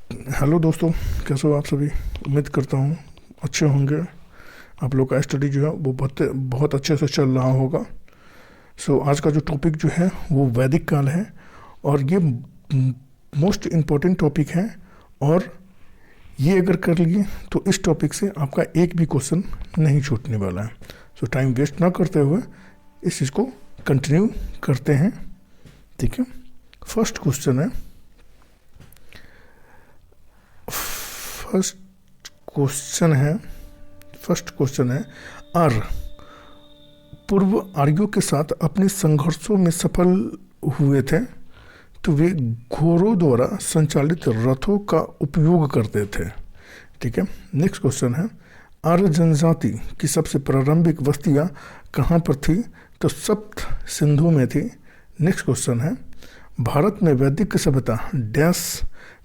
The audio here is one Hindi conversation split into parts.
हेलो दोस्तों, कैसे हो आप सभी। उम्मीद करता हूँ अच्छे होंगे। आप लोग का स्टडी जो है वो बहुत बहुत अच्छे से चल रहा होगा। आज का जो टॉपिक जो है वो वैदिक काल है, और ये मोस्ट इम्पोर्टेंट टॉपिक है। और ये अगर कर लिए तो इस टॉपिक से आपका एक भी क्वेश्चन नहीं छूटने वाला है। टाइम वेस्ट ना करते हुए इस चीज़ को कंटिन्यू करते हैं। ठीक है, फर्स्ट क्वेश्चन है फर्स्ट क्वेश्चन है आर्य पूर्व आर्यों के साथ अपने संघर्षों में सफल हुए थे, तो वे घोड़ों द्वारा संचालित रथों का उपयोग करते थे। ठीक है, नेक्स्ट क्वेश्चन है आर्य जनजाति की सबसे प्रारंभिक बस्तियां कहाँ पर थी, तो सप्त सिंधु में थी। नेक्स्ट क्वेश्चन है भारत में वैदिक सभ्यता डैश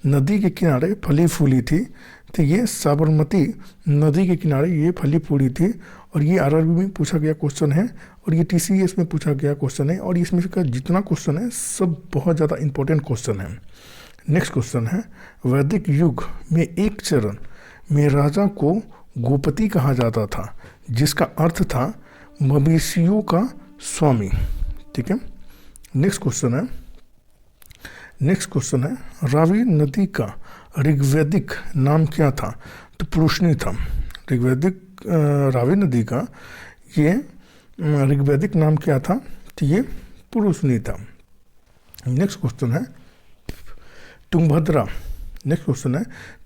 नदी के किनारे फली फूली थी, तो ये साबरमती नदी के किनारे ये फली फूली थी। और ये आरआरबी में पूछा गया क्वेश्चन है, और ये टीसीएस में पूछा गया क्वेश्चन है, और इसमें का जितना क्वेश्चन है सब बहुत ज़्यादा इंपॉर्टेंट क्वेश्चन है। नेक्स्ट क्वेश्चन है वैदिक युग में एक चरण में राजा को गोपति कहा जाता था, जिसका अर्थ था मवेशियों का स्वामी। ठीक है, नेक्स्ट क्वेश्चन है रावी नदी का ऋग्वैदिक नाम क्या था, तो पुरुषनी था। रावी नदी का ये ऋग्वैदिक नाम क्या था, तो ये पुरुषनी था। नेक्स्ट क्वेश्चन है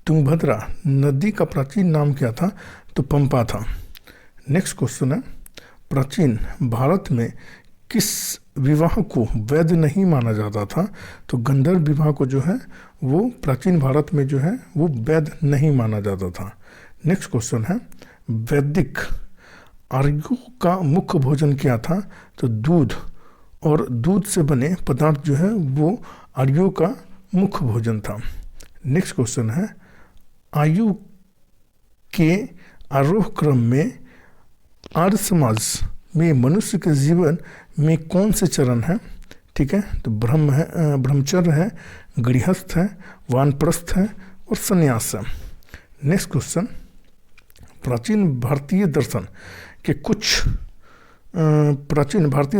तुंगभद्रा नदी का प्राचीन नाम क्या था, तो पंपा था। नेक्स्ट क्वेश्चन है प्राचीन भारत में किस विवाह को वैध नहीं माना जाता था, तो गंधर्व विवाह को जो है वो प्राचीन भारत में जो है वो वैध नहीं माना जाता था। नेक्स्ट क्वेश्चन है वैदिक आर्यों का मुख्य भोजन क्या था, तो दूध और दूध से बने पदार्थ जो है वो आर्यों का मुख्य भोजन था। नेक्स्ट क्वेश्चन है आयु के आरोह क्रम में आर्य समाज में मनुष्य के जीवन में कौन से चरण है। ठीक है, तो ब्रह्मचर्य है, गृहस्थ है, वानप्रस्थ है और संन्यास है। नेक्स्ट क्वेश्चन प्राचीन भारतीय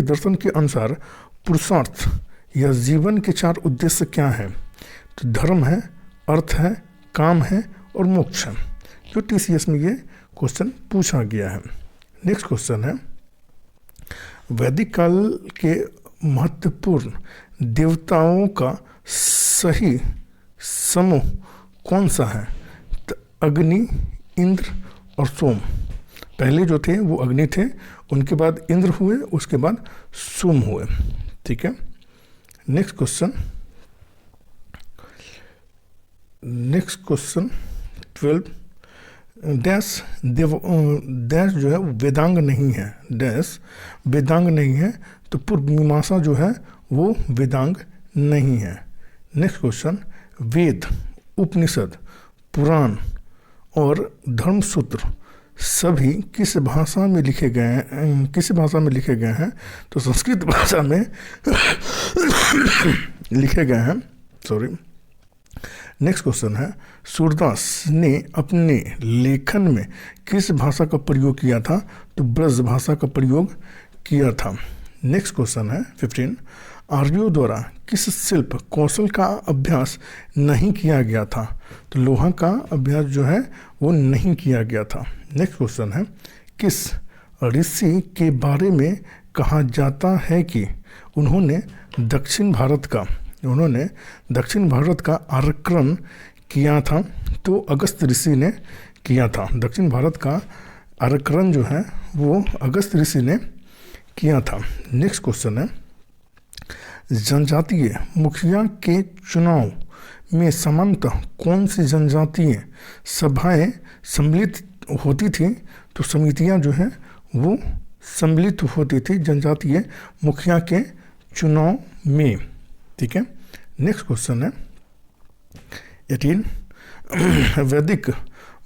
दर्शन के अनुसार पुरुषार्थ या जीवन के 4 उद्देश्य क्या हैं, तो धर्म है, अर्थ है, काम है और मोक्ष है। जो टीसीएस में ये क्वेश्चन पूछा गया है। नेक्स्ट क्वेश्चन है वैदिक काल के महत्वपूर्ण देवताओं का सही समूह कौन सा है, तो अग्नि, इंद्र और सोम। पहले जो थे वो अग्नि थे, उनके बाद इंद्र हुए, उसके बाद सोम हुए। ठीक है, नेक्स्ट क्वेश्चन 12 डैश जो है वेदांग नहीं है, तो पूर्व मीमांसा जो है वो वेदांग नहीं है। नेक्स्ट क्वेश्चन वेद, उपनिषद, पुराण और धर्मसूत्र सभी किस भाषा में लिखे गए हैं, तो संस्कृत भाषा में लिखे गए हैं। नेक्स्ट क्वेश्चन है सूरदास ने अपने लेखन में किस भाषा का प्रयोग किया था, तो ब्रज भाषा का प्रयोग किया था। नेक्स्ट क्वेश्चन है 15 आर्यों द्वारा किस शिल्प कौशल का अभ्यास नहीं किया गया था, तो लोहा का अभ्यास जो है वो नहीं किया गया था। नेक्स्ट क्वेश्चन है किस ऋषि के बारे में कहा जाता है कि उन्होंने दक्षिण भारत का आक्रमण किया था, तो अगस्त ऋषि ने किया था। दक्षिण भारत का आक्रमण जो है वो अगस्त ऋषि ने किया था। नेक्स्ट क्वेश्चन है जनजातीय मुखिया के चुनाव में सामान्यतः कौन सी जनजातीय सभाएं सम्मिलित होती थी, तो समितियां जो है वो सम्मिलित होती थी जनजातीय मुखिया के चुनाव में। ठीक है, नेक्स्ट क्वेश्चन है 18 वैदिक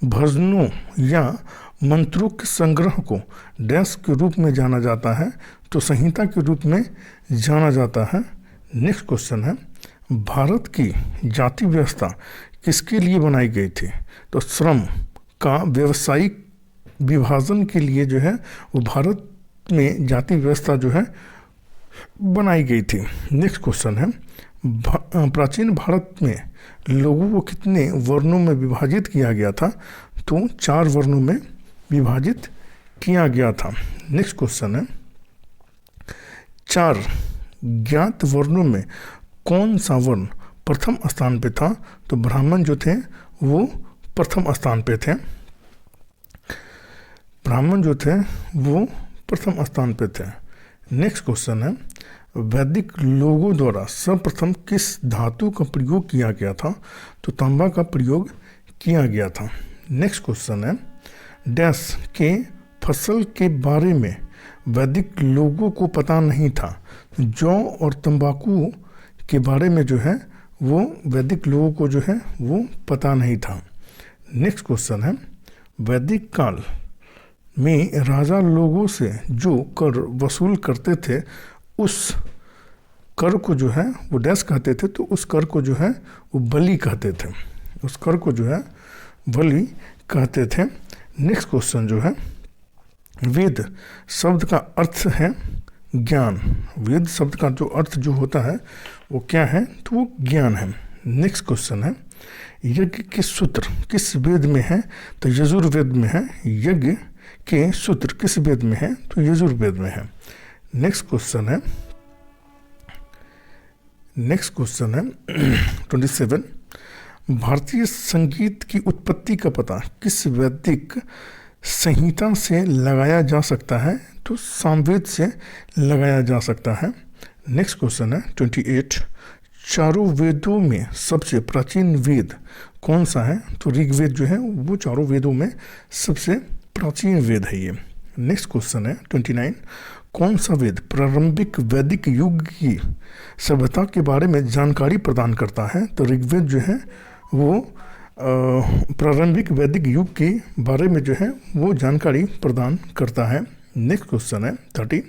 भजनों या मंत्रों के संग्रह को डैश के रूप में जाना जाता है, तो संहिता के रूप में जाना जाता है। नेक्स्ट क्वेश्चन है भारत की जाति व्यवस्था किसके लिए बनाई गई थी? तो श्रम का व्यवसायिक विभाजन के लिए जो है वो भारत में जाति व्यवस्था जो है बनाई गई थी। नेक्स्ट क्वेश्चन है, प्राचीन भारत में लोगों को कितने वर्णों में विभाजित किया गया था? तो 4 वर्णों में विभाजित किया गया था। नेक्स्ट क्वेश्चन है, 4 ज्ञात वर्णों में कौन सा वर्ण प्रथम स्थान पे था? तो ब्राह्मण जो थे वो प्रथम स्थान पे थे। ब्राह्मण जो थे वो प्रथम स्थान पे थे। नेक्स्ट क्वेश्चन है, वैदिक लोगों द्वारा सर्वप्रथम किस धातु का प्रयोग किया गया था? तो तांबा का प्रयोग किया गया था। नेक्स्ट क्वेश्चन है, डैश के फसल के बारे में वैदिक लोगों को पता नहीं था? जौ और तंबाकू के बारे में जो है वो वैदिक लोगों को जो है वो पता नहीं था। नेक्स्ट क्वेश्चन है, वैदिक काल में राजा लोगों से जो कर वसूल करते थे उस कर को जो है वो डैश कहते थे? तो उस कर को जो है वो बलि कहते थे। उस कर को जो है बलि कहते थे। नेक्स्ट क्वेश्चन जो है, वेद शब्द का अर्थ है ज्ञान। वेद शब्द का जो अर्थ जो होता है वो क्या है? तो वो ज्ञान है। नेक्स्ट क्वेश्चन है, यज्ञ के सूत्र किस वेद में है? तो यजुर्वेद में है। यज्ञ के सूत्र किस वेद में है? तो यजुर्वेद में है। नेक्स्ट क्वेश्चन है 27, भारतीय संगीत की उत्पत्ति का पता किस वैदिक संहिता से लगाया जा सकता है? तो सामवेद से लगाया जा सकता है। नेक्स्ट क्वेश्चन है 28, चारों वेदों में सबसे प्राचीन वेद कौन सा है? तो ऋग्वेद जो है वो चारों वेदों में सबसे प्राचीन वेद है ये। नेक्स्ट क्वेश्चन है 29, कौन सा वेद प्रारंभिक वैदिक युग की सभ्यता के बारे में जानकारी प्रदान करता है? तो ऋग्वेद जो है वो प्रारंभिक वैदिक युग के बारे में जो है वो जानकारी प्रदान करता है। नेक्स्ट क्वेश्चन है 30,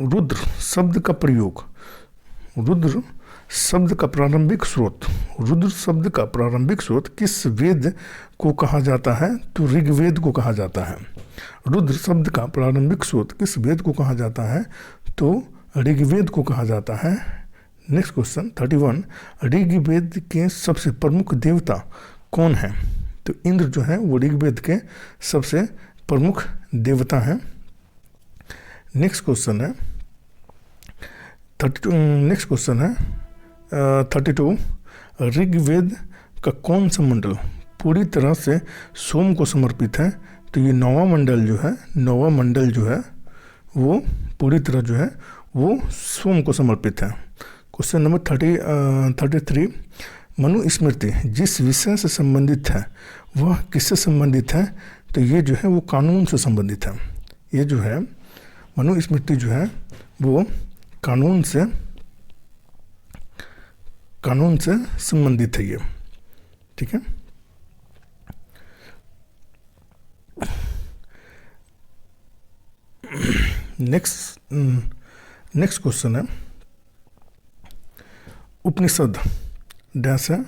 रुद्र शब्द का प्रयोग, रुद्र शब्द का प्रारंभिक स्रोत, रुद्र शब्द का प्रारंभिक स्रोत किस वेद को कहा जाता है? तो ऋग्वेद को कहा जाता है। रुद्र शब्द का प्रारंभिक स्रोत किस वेद को कहा जाता है? तो ऋग्वेद को कहा जाता है। नेक्स्ट क्वेश्चन 31, ऋग्वेद के सबसे प्रमुख देवता कौन है? तो इंद्र जो है वो ऋग्वेद के सबसे प्रमुख देवता हैं। नेक्स्ट क्वेश्चन है 32, ऋग्वेद का कौन सा मंडल पूरी तरह से सोम को समर्पित है? तो ये 9वां मंडल जो है, 9वां मंडल जो है वो पूरी तरह जो है वो सोम को समर्पित है। क्वेश्चन नंबर 33, मनुस्मृति जिस विषय से संबंधित है वह किससे संबंधित है? तो ये जो है वो कानून से संबंधित है। ये जो है मनुस्मृति जो है वो कानून से संबंधित है ये। ठीक है। नेक्स्ट क्वेश्चन है, उपनिषद डैश है?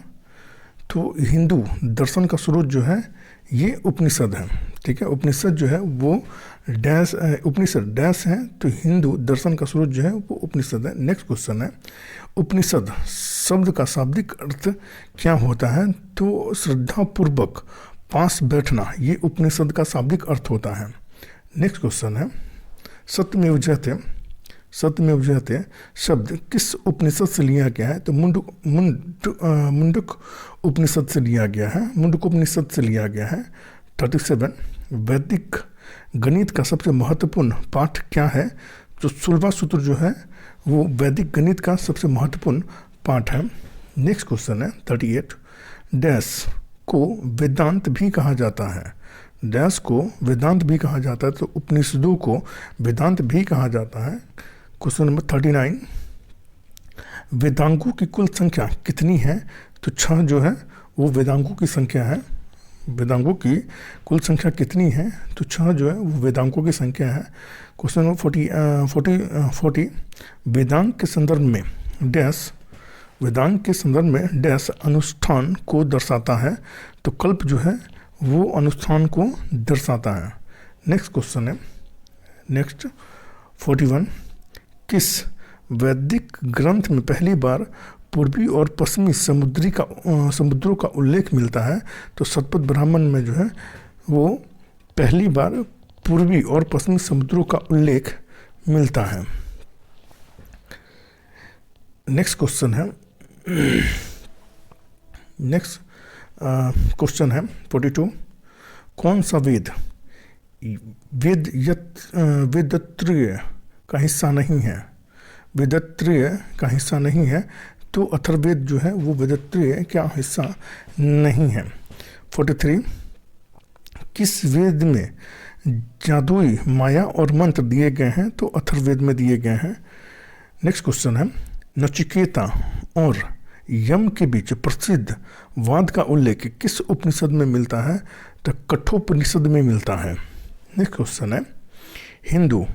तो हिंदू दर्शन का स्रोत जो है ये उपनिषद है। ठीक है, उपनिषद जो है वो डैश, उपनिषद डैश है तो हिंदू दर्शन का स्रोत जो है वो उपनिषद है। नेक्स्ट क्वेश्चन है, उपनिषद शब्द का शाब्दिक अर्थ क्या होता है? तो श्रद्धापूर्वक पास बैठना, ये उपनिषद का शाब्दिक अर्थ होता है। नेक्स्ट क्वेश्चन है, सत्यमेव जयते शब्द किस उपनिषद से लिया गया है? तो मुंडक उपनिषद से लिया गया है, मुंडक उपनिषद से लिया गया है। 37, वैदिक गणित का सबसे महत्वपूर्ण पाठ क्या है? तो 16वां सूत्र जो है वो वैदिक गणित का सबसे महत्वपूर्ण पाठ है। नेक्स्ट क्वेश्चन है 38, डैश को वेदांत भी कहा जाता है? डैश को वेदांत भी कहा जाता है, तो उपनिषदों को वेदांत भी कहा जाता है। क्वेश्चन नंबर 39, वेदांगों की कुल संख्या कितनी है? तो 6 जो है वो वेदांगों की संख्या है। वेदांगों की कुल संख्या कितनी है? तो 6 जो है वो वेदांगों की संख्या है। क्वेश्चन नंबर 40, वेदांग के संदर्भ में डैश वेदांग के संदर्भ में डैश अनुष्ठान को दर्शाता है, तो कल्प जो है वो अनुष्ठान को दर्शाता है। नेक्स्ट क्वेश्चन है, नेक्स्ट 41, किस वैदिक ग्रंथ में पहली बार पूर्वी और पश्चिमी समुद्रों का उल्लेख मिलता है? तो शतपथ ब्राह्मण में जो है वो पहली बार पूर्वी और पश्चिमी समुद्रों का उल्लेख मिलता है। नेक्स्ट क्वेश्चन है, नेक्स्ट क्वेश्चन है 42, कौन सा वेद वेदत्रय का हिस्सा नहीं है? वेदत्रय का हिस्सा नहीं है, तो अथर्ववेद जो है वो वेदत्रय का हिस्सा नहीं है। 43, किस वेद में जादुई माया और मंत्र दिए गए हैं? तो अथर्ववेद में दिए गए हैं। नेक्स्ट क्वेश्चन है, नचिकेता और यम के बीच प्रसिद्ध वाद का उल्लेख किस उपनिषद में मिलता है? तो कठोपनिषद में मिलता है। नेक्स्ट क्वेश्चन है, हिंदू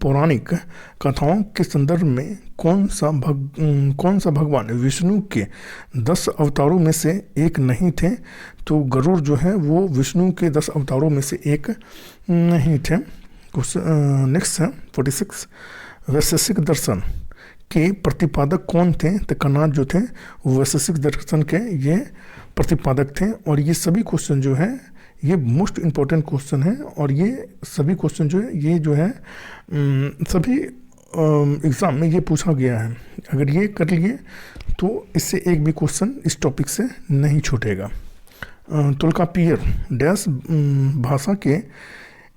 पौराणिक कथाओं के संदर्भ में कौन सा भगवान विष्णु के 10 अवतारों में से एक नहीं थे? तो गरुड़ जो है वो विष्णु के 10 अवतारों में से एक नहीं थे। नेक्स्ट है 46, वैशेषिक दर्शन के प्रतिपादक कौन थे? तो कणाद जो थे वो वैशेषिक दर्शन के ये प्रतिपादक थे। और ये सभी क्वेश्चन जो है ये मोस्ट इम्पोर्टेंट क्वेश्चन है, और ये सभी क्वेश्चन जो है ये जो है सभी एग्ज़ाम में ये पूछा गया है। अगर ये कर लिए तो इससे एक भी क्वेश्चन इस टॉपिक से नहीं छूटेगा। तोल्कापियर डैश भाषा के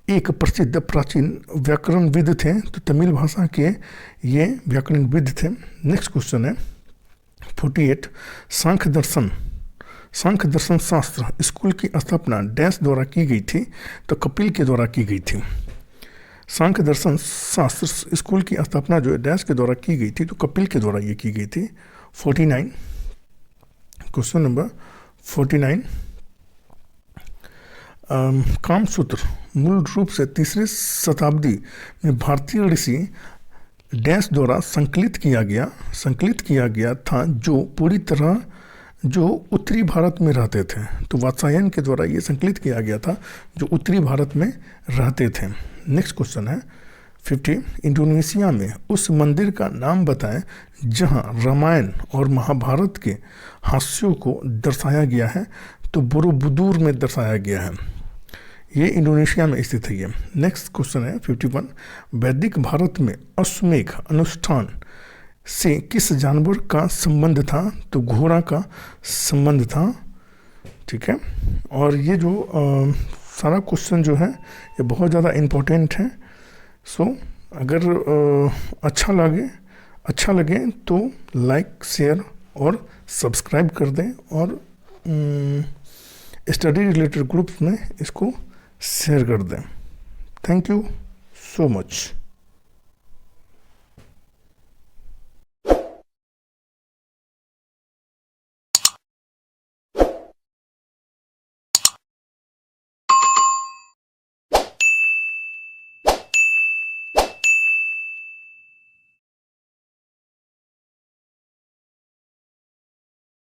एक प्रसिद्ध प्राचीन व्याकरणविद थे, तो तमिल भाषा के ये व्याकरणविद थे। नेक्स्ट क्वेश्चन है 48, सांख्य दर्शन शास्त्र स्कूल की स्थापना डैश द्वारा की गई थी? तो कपिल के द्वारा की गई थी। सांख्य दर्शन शास्त्र स्कूल की स्थापना जो है डैश के द्वारा की गई थी? तो कपिल के द्वारा ये की गई थी। 49, क्वेश्चन नंबर 49, कामसूत्र मूल रूप से 3री शताब्दी में भारतीय ऋषि डैश द्वारा संकलित किया गया था, जो उत्तरी भारत में रहते थे। तो वात्सायन के द्वारा ये संकलित किया गया था जो उत्तरी भारत में रहते थे। नेक्स्ट क्वेश्चन है 50, इंडोनेशिया में उस मंदिर का नाम बताएं जहां रामायण और महाभारत के हास्यों को दर्शाया गया है? तो बोरोबुदुर में दर्शाया गया है। ये इंडोनेशिया में स्थित है। नेक्स्ट क्वेश्चन है 51, वैदिक भारत में अश्वमेध अनुष्ठान से किस जानवर का संबंध था? तो घोड़ा का संबंध था। ठीक है, और ये जो सारा क्वेश्चन जो है ये बहुत ज़्यादा इम्पोर्टेंट है। सो अगर अच्छा लगे तो लाइक, शेयर और सब्सक्राइब कर दें, और स्टडी रिलेटेड ग्रुप्स में इसको शेयर कर दें। Thank you so much.